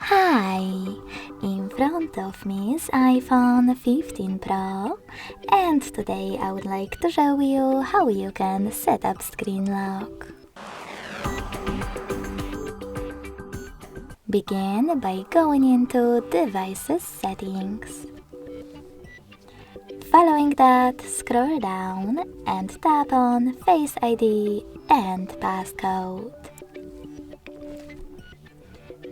Hi! In front of me is iPhone 15 Pro, and today I would like to show you how you can set up screen lock. Begin by going into Devices Settings. Following that, scroll down and tap on Face ID and Passcode.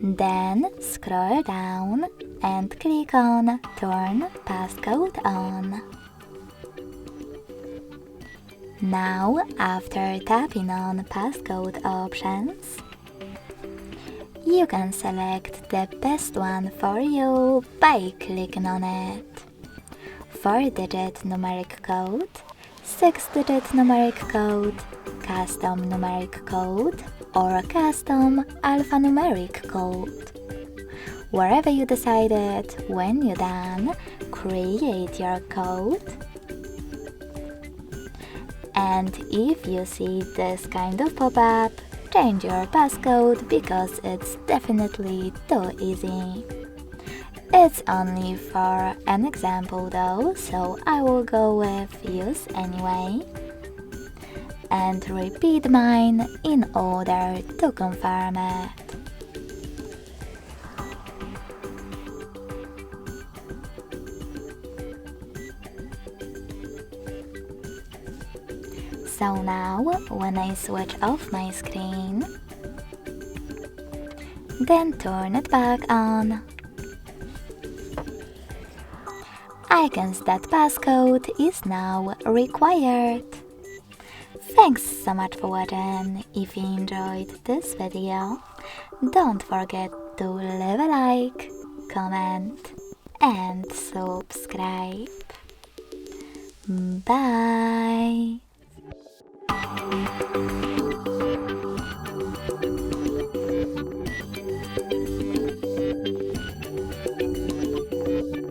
Then scroll down and click on Turn Passcode On. Now, after tapping on Passcode options, you can select the best one for you by clicking on it. 4-digit numeric code, 6-digit numeric code, custom numeric code, or custom alphanumeric code. Wherever you decided, when you're done, create your code. And if you see this kind of pop-up, change your passcode because it's definitely too easy. It's only for an example though, so I will go with use anyway. And repeat mine in order to confirm it. So now, when I switch off my screen, then turn it back on, icons that passcode is now required. Thanks so much for watching. If you enjoyed this video, don't forget to leave a like, comment and subscribe. Bye!